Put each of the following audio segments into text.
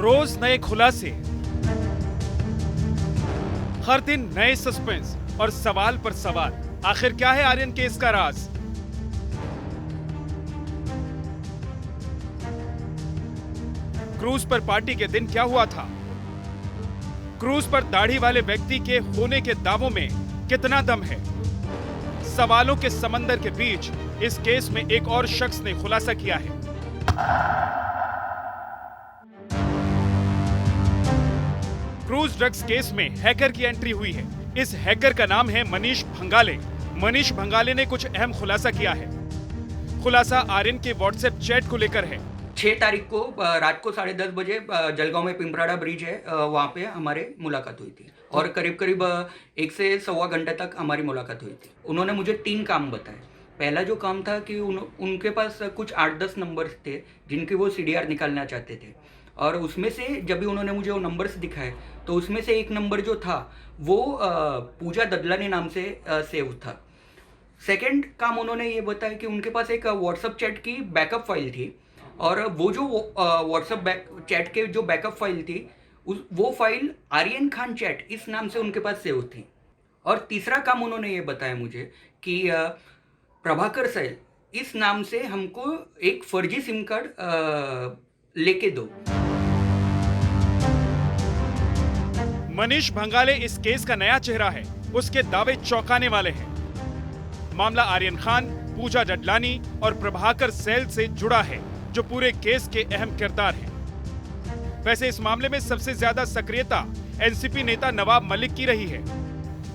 रोज नए खुलासे, हर दिन नए सस्पेंस और सवाल पर सवाल। आखिर क्या है आर्यन केस का राज? क्रूज पर पार्टी के दिन क्या हुआ था? क्रूज पर दाढ़ी वाले व्यक्ति के होने के दावों में कितना दम है? सवालों के समंदर के बीच इस केस में एक और शख्स ने खुलासा किया है। क्रूज ड्रग्स केस में हैकर की एंट्री हुई है। इस हैकर का नाम है मनीष भंगाले। मनीष भंगाले ने कुछ अहम खुलासा किया है। खुलासा आर्यन के व्हाट्सएप चैट को लेकर है। 6 तारीख को रात को 10:30 बजे जलगांव में पिंपराड़ा ब्रिज है, वहाँ पे हमारे मुलाकात हुई थी और करीब 1 से सवा घंटे तक हमारी मुलाकात हुई थी। उन्होंने मुझे 3 काम बताए। पहला जो काम था कि उनके पास कुछ 8-10 नंबर्स थे जिनके वो CDR निकालना चाहते थे और उसमें से जब भी उन्होंने मुझे वो नंबर्स दिखाए तो उसमें से एक नंबर जो था वो पूजा ददलानी नाम से सेव था। सेकंड काम उन्होंने ये बताया कि उनके पास एक व्हाट्सएप चैट की बैकअप फाइल थी और वो जो व्हाट्सएप चैट के जो बैकअप फाइल थी वो फाइल आर्यन खान चैट इस नाम से उनके पास सेव थी। और तीसरा काम उन्होंने ये बताया मुझे कि प्रभाकर सैल इस नाम से हमको एक फर्जी सिम कार्ड लेके दो। मनीष भंगाले इस केस का नया चेहरा है। उसके दावे चौंकाने वाले हैं। मामला आर्यन खान, पूजा ददलानी और प्रभाकर सैल से जुड़ा है, जो पूरे केस के अहम किरदार हैं। वैसे इस मामले में सबसे ज्यादा सक्रियता एनसीपी नेता नवाब मलिक की रही है।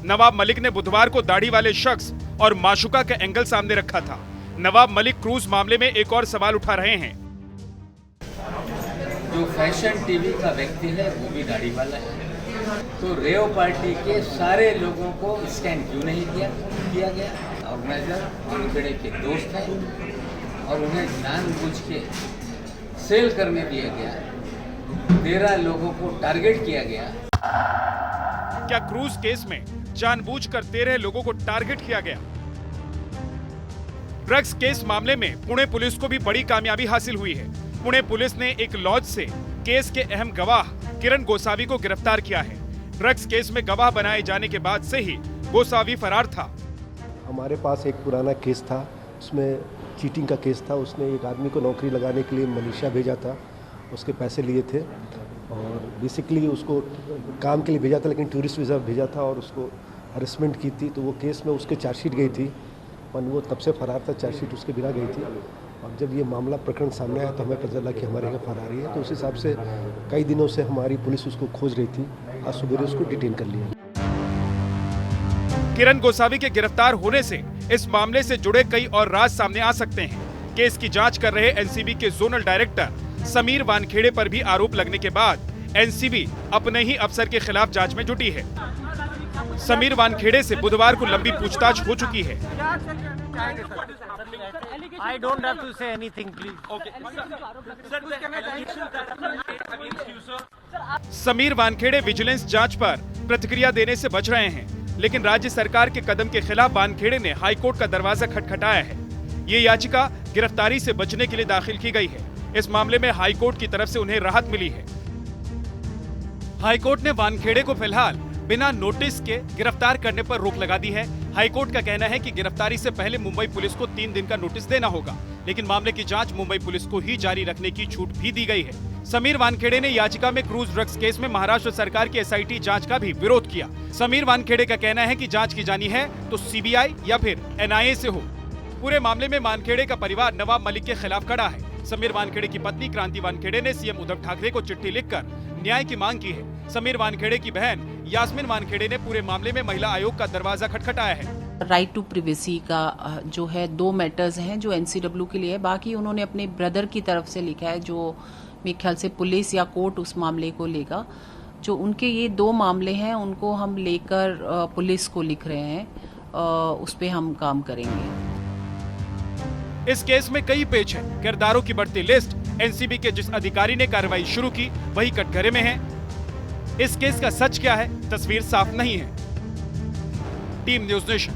नवाब मलिक ने बुधवार को दाढ़ी वाले शख्स और माशुका का एंगल सामने रखा था। नवाब मलिक क्रूज मामले में एक और सवाल उठा रहे हैं। जो फैशन टीवी का व्यक्ति है वो भी दाढ़ी वाला है, तो रेव पार्टी के सारे लोगों को स्कैन क्यों नहीं किया गया? ऑर्गेनाइजर वानखेड़े के दोस्त हैं और उन्हें जानबूझ के सेल करने दिया गया। 13 लोगों को टारगेट किया गया। क्या क्रूज केस में जानबूझकर 13 लोगों को टारगेट किया गया? ड्रग्स केस मामले में पुणे पुलिस को भी बड़ी कामयाबी हासिल हुई है। पुणे पुलिस ने एक लॉज से केस के अहम गवाह किरण गोसावी को गिरफ्तार किया है। ड्रग्स केस में गवाह बनाए जाने के बाद से ही गोसावी फरार था। हमारे पास एक पुराना केस था, उसमें चीटिंग का केस था। उसने एक आदमी को नौकरी लगाने के लिए मलेशिया भेजा था, उसके पैसे लिए थे और बेसिकली उसको काम के लिए भेजा था, लेकिन टूरिस्ट वीज़ा भेजा था और उसको हरेसमेंट की थी। तो वो केस में उसके चार्जशीट गई थी और वो तब से फरार था, चार्जशीट उसके बिना गई थी। और जब ये मामला प्रकरण सामने आया तो हमें पता चला कि हमारे यहाँ फरारी है। तो उस हिसाब से कई दिनों से हमारी पुलिस उसको खोज रही थी। आज सुबह उसको डिटेन कर लिया। किरण गोसावी के गिरफ्तार होने से इस मामले से जुड़े कई और राज सामने आ सकते हैं। केस की जांच कर रहे एनसीबी के जोनल डायरेक्टर समीर वानखेड़े पर भी आरोप लगने के बाद एनसीबी अपने ही अफसर के खिलाफ जांच में जुटी है। समीर वानखेड़े से बुधवार को लंबी पूछताछ हो चुकी है। I don't have to say anything, please. Okay. Sameer Wankhede vigilance जांच पर प्रतिक्रिया देने से बच रहे हैं, लेकिन राज्य सरकार के कदम के खिलाफ वानखेड़े ने हाईकोर्ट का दरवाजा खटखटाया है। ये याचिका गिरफ्तारी से बचने के लिए दाखिल की गई है। इस मामले में हाईकोर्ट की तरफ से उन्हें राहत मिली है। हाईकोर्ट ने वानखेड़े को फिलहाल बिना नोटिस के गिरफ्तार करने पर रोक लगा दी है। हाईकोर्ट का कहना है कि गिरफ्तारी से पहले मुंबई पुलिस को 3 दिन का नोटिस देना होगा, लेकिन मामले की जांच मुंबई पुलिस को ही जारी रखने की छूट भी दी गई है। समीर वानखेड़े ने याचिका में क्रूज ड्रग्स केस में महाराष्ट्र सरकार की SIT जांच का भी विरोध किया। समीर वानखेड़े का कहना है कि जांच की जानी है तो CBI या फिर NIA से हो। पूरे मामले में वानखेड़े का परिवार नवाब मलिक के खिलाफ खड़ा है। समीर वानखेड़े की पत्नी क्रांति वानखेड़े ने CM उद्धव ठाकरे को चिट्ठी लिखकर न्याय की मांग की है। समीर वानखेड़े की बहन यास्मीन वानखेड़े ने पूरे मामले में महिला आयोग का दरवाजा खटखटाया है। राइट टू प्रिवेसी का जो है 2 मैटर्स हैं जो NCW के लिए है। बाकी उन्होंने अपने ब्रदर की तरफ से लिखा है, जो मेरे ख्याल से पुलिस या कोर्ट उस मामले को लेगा। जो उनके ये 2 मामले हैं उनको हम लेकर पुलिस को लिख रहे हैं, उस पर हम काम करेंगे। इस केस में कई पेच हैं। किरदारों की बढ़ती लिस्ट, एनसीबी के जिस अधिकारी ने कार्रवाई शुरू की वही कटघरे में है। इस केस का सच क्या है, तस्वीर साफ नहीं है। Team news nation.